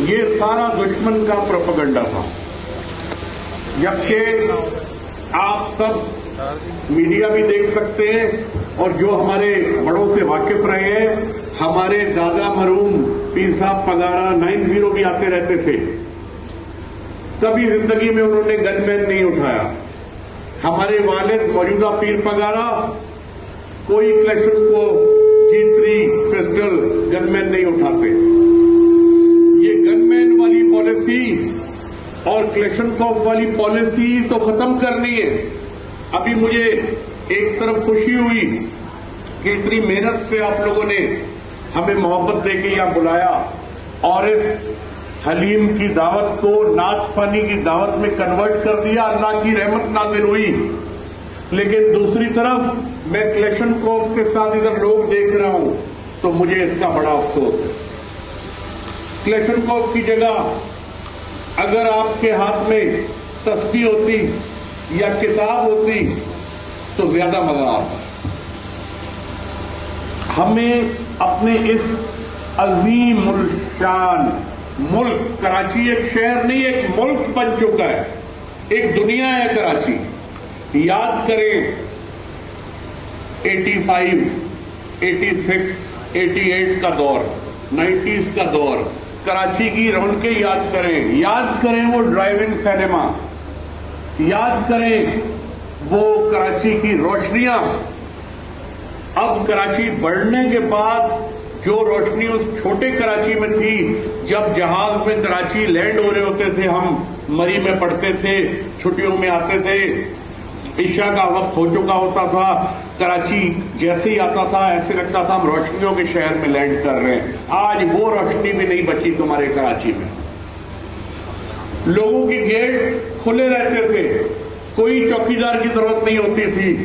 یہ سارا دشمن کا پروپیگنڈا تھا، جبکہ آپ سب میڈیا بھی دیکھ سکتے ہیں اور جو ہمارے بڑوں سے واقف رہے ہیں، ہمارے دادا مرحوم پیر صاحب پگارا 90 بھی آتے رہتے تھے، کبھی زندگی میں انہوں نے گن مین نہیں اٹھایا۔ ہمارے والد موجودہ پیر پگارا کوئی کلیکشن کو G3 پسٹل گن مین نہیں اٹھاتے۔ یہ گن مین والی پالیسی اور کلیکشن کاپ والی پالیسی تو ختم کرنی ہے۔ ابھی مجھے ایک طرف خوشی ہوئی کہ اتنی محنت سے آپ لوگوں نے ہمیں محبت دے کے یہاں بلایا اور اس حلیم کی دعوت کو نعت خوانی کی دعوت میں کنورٹ کر دیا، اللہ کی رحمت نازل ہوئی۔ لیکن دوسری طرف میں کلیکشن کاپ کے ساتھ ادھر لوگ دیکھ رہا ہوں تو مجھے اس کا بڑا افسوس ہے۔ کلیکشن کاپ کی جگہ اگر آپ کے ہاتھ میں تسبیح ہوتی یا کتاب ہوتی تو زیادہ مزہ آتا۔ ہمیں اپنے اس عظیم الشان ملک، کراچی ایک شہر نہیں ایک ملک بن چکا ہے، ایک دنیا ہے کراچی۔ یاد کریں 85، 86، 88 کا دور، 90s کا دور، کراچی کی رونقیں یاد کریں وہ ڈرائیو ان سینما، یاد کریں وہ کراچی کی روشنیاں۔ اب کراچی بڑھنے کے بعد جو روشنی اس چھوٹے کراچی میں تھی، جب جہاز میں کراچی لینڈ ہو رہے ہوتے تھے، ہم مری میں پڑھتے تھے، چھٹیوں میں آتے تھے، عشاء کا وقت ہو چکا ہوتا تھا، کراچی جیسے ہی آتا تھا ایسے لگتا تھا ہم روشنیوں کے شہر میں لینڈ کر رہے ہیں۔ آج وہ روشنی بھی نہیں بچی تمہارے کراچی میں۔ لوگوں کی گیٹ کھلے رہتے تھے، کوئی چوکیدار کی ضرورت نہیں ہوتی تھی۔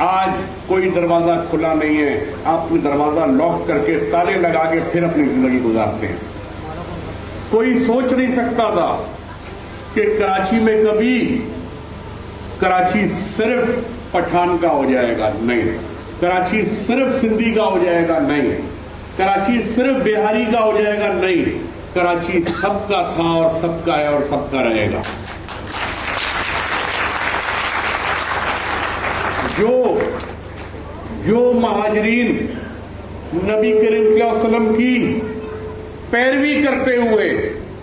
آج کوئی دروازہ کھلا نہیں ہے، آپ کو دروازہ لاک کر کے تالے لگا کے پھر اپنی زندگی گزارتے ہیں۔ کوئی سوچ نہیں سکتا تھا کہ کراچی میں کبھی کراچی صرف پٹھان کا ہو جائے گا، نہیں۔ کراچی صرف سندھی کا ہو جائے گا، نہیں۔ کراچی صرف بہاری کا ہو جائے گا، نہیں۔ کراچی سب کا تھا اور سب کا ہے اور سب کا رہے گا۔ جو مہاجرین نبی کریم صلی اللہ علیہ وسلم کی پیروی کرتے ہوئے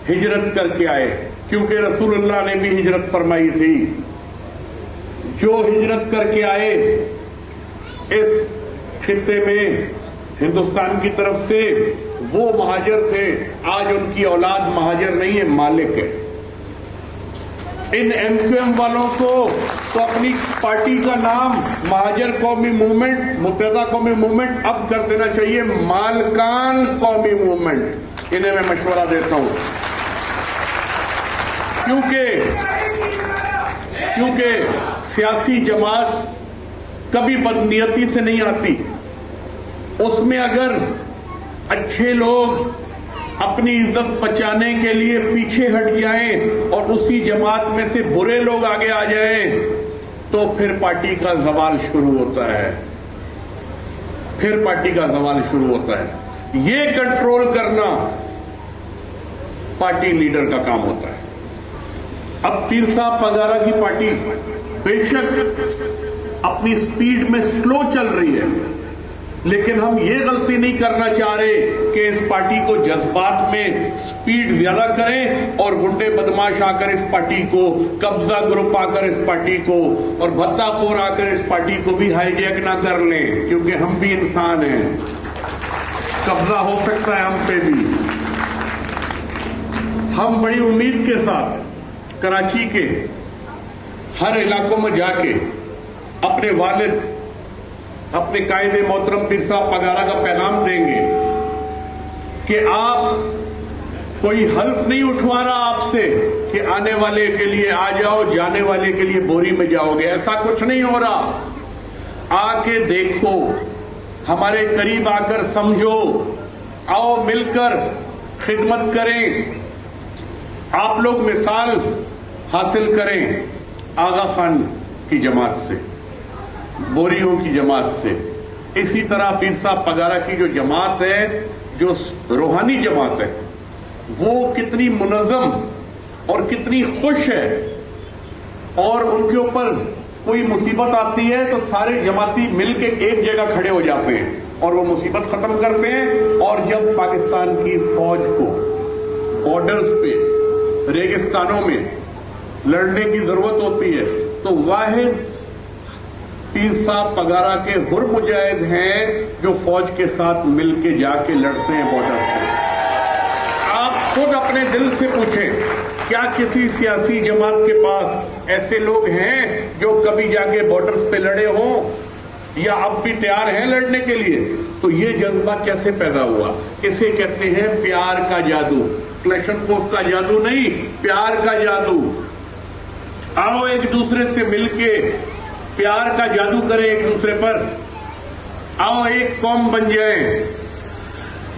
ہجرت کر کے آئے، کیونکہ رسول اللہ نے بھی ہجرت فرمائی تھی، جو ہجرت کر کے آئے اس خطے میں ہندوستان کی طرف سے، وہ مہاجر تھے۔ آج ان کی اولاد مہاجر نہیں ہے، مالک ہے۔ ان MQM والوں کو تو اپنی پارٹی کا نام مہاجر قومی موومنٹ، متحدہ قومی موومنٹ اب کر دینا چاہیے مالکان قومی موومنٹ۔ انہیں میں مشورہ دیتا ہوں، کیونکہ سیاسی جماعت کبھی بدنیتی سے نہیں آتی۔ اس میں اگر اچھے لوگ اپنی عزت بچانے کے لیے پیچھے ہٹ جائیں اور اسی جماعت میں سے برے لوگ آگے آ جائیں تو پھر پارٹی کا زوال شروع ہوتا ہے، یہ کنٹرول کرنا پارٹی لیڈر کا کام ہوتا ہے۔ اب پیر صاحب پگارا کی پارٹی بے شک اپنی سپیڈ میں سلو چل رہی ہے، لیکن ہم یہ غلطی نہیں کرنا چاہ رہے کہ اس پارٹی کو جذبات میں سپیڈ زیادہ کریں اور گنڈے بدماش آ کر اس پارٹی کو، قبضہ گروپ آ کر اس پارٹی کو اور بھتہ خور آ کر اس پارٹی کو بھی ہائی جیک نہ کر لیں، کیونکہ ہم بھی انسان ہیں، قبضہ ہو سکتا ہے ہم پہ بھی۔ ہم بڑی امید کے ساتھ کراچی کے ہر علاقوں میں جا کے اپنے والد، اپنے قائد محترم پیر صاحب پگارا کا پیغام دیں گے کہ آپ کوئی حلف نہیں اٹھوا رہا آپ سے کہ آنے والے کے لیے آ جاؤ، جانے والے کے لیے بوری میں جاؤ گے، ایسا کچھ نہیں ہو رہا۔ آ کے دیکھو، ہمارے قریب آ کر سمجھو، آؤ مل کر خدمت کریں۔ آپ لوگ مثال حاصل کریں آغا خان کی جماعت سے، بوریوں کی جماعت سے۔ اسی طرح پیر صاحب پگارا کی جو جماعت ہے، جو روحانی جماعت ہے، وہ کتنی منظم اور کتنی خوش ہے، اور ان کے اوپر کوئی مصیبت آتی ہے تو سارے جماعتی مل کے ایک جگہ کھڑے ہو جاتے ہیں اور وہ مصیبت ختم کرتے ہیں. اور جب پاکستان کی فوج کو بارڈرز پہ ریگستانوں میں لڑنے کی ضرورت ہوتی ہے تو واحد پیر صاحب پگارا کے حر مجاہد ہیں جو فوج کے ساتھ مل کے جا کے لڑتے ہیں بارڈر پہ. آپ خود اپنے دل سے پوچھیں، کیا کسی سیاسی جماعت کے پاس ایسے لوگ ہیں جو کبھی جا کے بارڈر پہ لڑے ہوں یا اب بھی تیار ہیں لڑنے کے لیے؟ تو یہ جذبہ کیسے پیدا ہوا؟ اسے کہتے ہیں پیار کا جادو. کلیشن کوف کا جادو نہیں، پیار کا جادو. آؤ ایک دوسرے سے مل کے پیار کا جادو کریں ایک دوسرے پر. آؤ ایک قوم بن جائیں.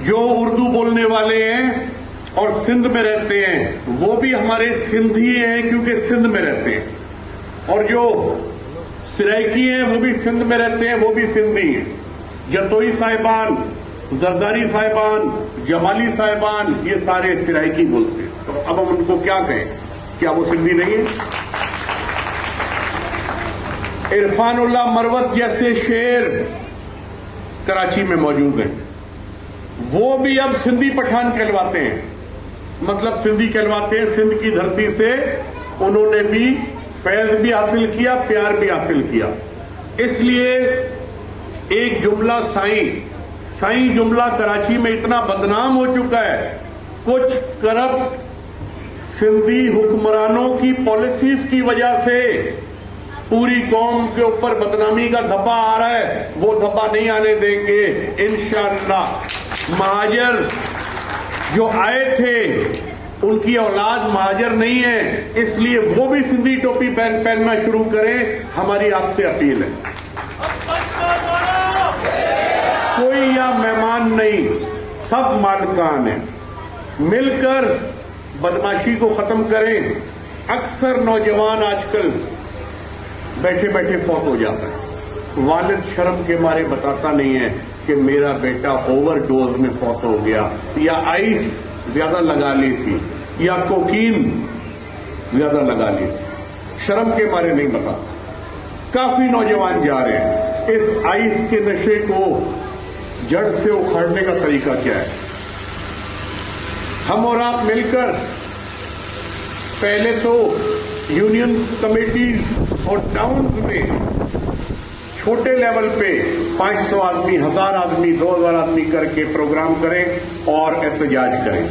جو اردو بولنے والے ہیں اور سندھ میں رہتے ہیں وہ بھی ہمارے سندھی ہیں کیونکہ سندھ میں رہتے ہیں، اور جو سرائکی ہیں وہ بھی سندھ میں رہتے ہیں، وہ بھی سندھی ہیں. جتوئی صاحبان، زرداری صاحبان، جمالی صاحبان، یہ سارے سرائکی بولتے ہیں. تو اب ہم ان کو کیا کہیں؟ کیا وہ سندھی نہیں ہیں؟ عرفان اللہ مروت جیسے شیر کراچی میں موجود ہیں، وہ بھی اب سندھی پٹھان کہلواتے ہیں. مطلب سندھی کہلواتے ہیں. سندھ کی دھرتی سے انہوں نے بھی فیض بھی حاصل کیا، پیار بھی حاصل کیا. اس لیے ایک جملہ سائیں جملہ کراچی میں اتنا بدنام ہو چکا ہے. کچھ کرپٹ سندھی حکمرانوں کی پالیسیز کی وجہ سے پوری قوم کے اوپر بدنامی کا دھبا آ رہا ہے. وہ دھبا نہیں آنے دیں گے انشاءاللہ. مہاجر جو آئے تھے ان کی اولاد مہاجر نہیں ہے، اس لیے وہ بھی سندھی ٹوپی پہننا شروع کریں. ہماری آپ سے اپیل ہے، کوئی یہاں مہمان نہیں، سب مالکان ہیں. مل کر بدماشی کو ختم کریں. اکثر نوجوان آج کل بیٹھے بیٹھے فوت ہو جاتا ہے. والد شرم کے مارے بتاتا نہیں ہے کہ میرا بیٹا اوور ڈوز میں فوت ہو گیا، یا آئس زیادہ لگا لی تھی، یا کوکین زیادہ لگا لی تھی. شرم کے مارے نہیں بتاتا. کافی نوجوان جا رہے ہیں. اس آئس کے نشے کو جڑ سے اکھاڑنے کا طریقہ کیا ہے؟ ہم اور آپ مل کر پہلے تو یونین کمیٹیز اور ٹاؤنز میں چھوٹے لیول پہ 500 آدمی، 1000 آدمی، 2000 آدمی کر کے پروگرام کریں اور احتجاج کریں.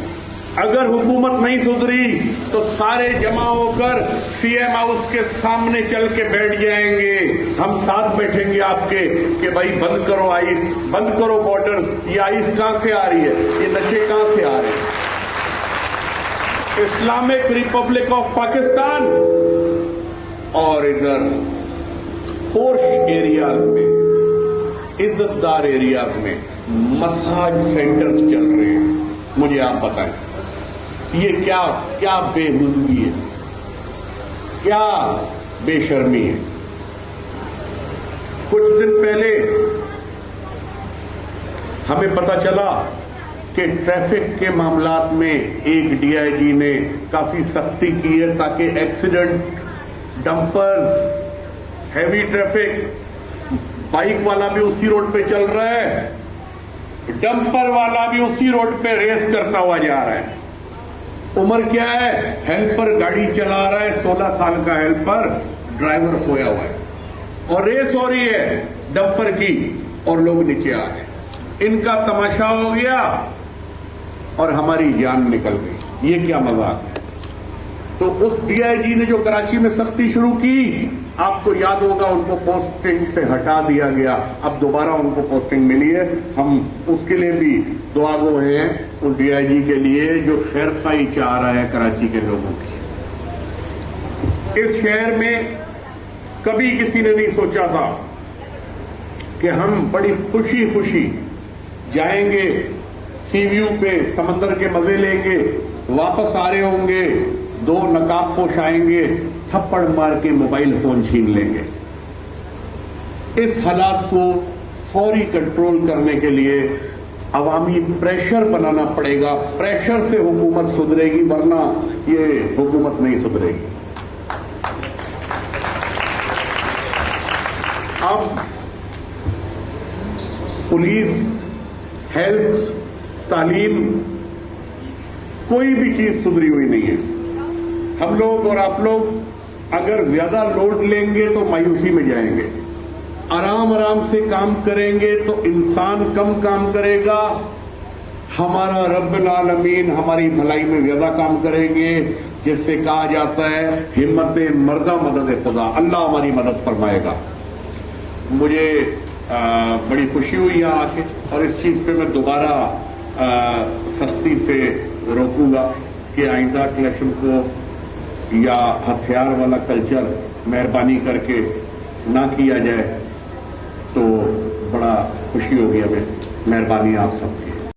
اگر حکومت نہیں سدھری تو سارے جمع ہو کر سی ایم ہاؤس کے سامنے چل کے بیٹھ جائیں گے. ہم ساتھ بیٹھیں گے آپ کے کہ بھائی بند کرو آئس، بند کرو بارڈر. یہ آئس کہاں سے آ رہی ہے؟ یہ نشے کہاں سے آ رہے ہیں؟ اسلامک ریپبلک آف پاکستان اور ادھر پورش ایریاز میں، عزت دار ایریاز میں مساج سینٹر چل رہے ہیں. مجھے آپ بتائیں یہ کیا بے حدگی ہے، کیا بے شرمی ہے؟ کچھ دن پہلے ہمیں پتہ چلا کہ ٹریفک کے معاملات میں ایک ڈی آئی جی نے کافی سختی کی ہے تاکہ ایکسیڈنٹ، ڈمپرز، ہیوی ٹریفک، بائک والا بھی اسی روڈ پہ چل رہا ہے، ڈمپر والا بھی اسی روڈ پہ ریس کرتا ہوا جا رہا ہے. عمر کیا ہے؟ ہیلپر گاڑی چلا رہا ہے، 16 سال کا ہیلپر، ڈرائیور سویا ہوا ہے اور ریس ہو رہی ہے ڈمپر کی اور لوگ نیچے آ رہے ہیں. ان کا تماشا ہو گیا اور ہماری جان نکل گئی. یہ کیا مذاق ہے؟ تو اس ڈی آئی جی نے جو کراچی میں سختی شروع کی، آپ کو یاد ہوگا ان کو پوسٹنگ سے ہٹا دیا گیا. اب دوبارہ ان کو پوسٹنگ ملی ہے. ہم اس کے لیے بھی دعا گو ہیں اس ڈی آئی جی کے لیے جو خیر خواہی چاہ رہا ہے کراچی کے لوگوں کی. اس شہر میں کبھی کسی نے نہیں سوچا تھا کہ ہم بڑی خوشی خوشی جائیں گے سی ویو پہ، سمندر کے مزے لیں گے، واپس آ رہے ہوں گے، 2 نقاب پوش آئیں گے، تھپڑ مار کے موبائل فون چھین لیں گے. اس حالات کو فوری کنٹرول کرنے کے لیے عوامی پریشر بنانا پڑے گا. پریشر سے حکومت سدھرے گی, ورنہ یہ حکومت نہیں سدھرے گی. اب پولیس, ہیلتھ, تعلیم, کوئی بھی چیز سدھری ہوئی نہیں ہے. ہم لوگ اور آپ لوگ اگر زیادہ لوڈ لیں گے تو مایوسی میں جائیں گے. آرام آرام سے کام کریں گے تو انسان کم کام کرے گا. ہمارا رب العالمین ہماری بھلائی میں زیادہ کام کریں گے, جس سے کہا جاتا ہے ہمت مردہ مدد خدا. اللہ ہماری مدد فرمائے گا. مجھے بڑی خوشی ہوئی یہاں آ کے, اور اس چیز پہ میں دوبارہ سختی سے روکوں گا کہ آئندہ کلیکشن کو یا ہتھیار والا کلچر مہربانی کر کے نہ کیا جائے تو بڑا خوشی ہوگی ہمیں. مہربانی آپ سب کی.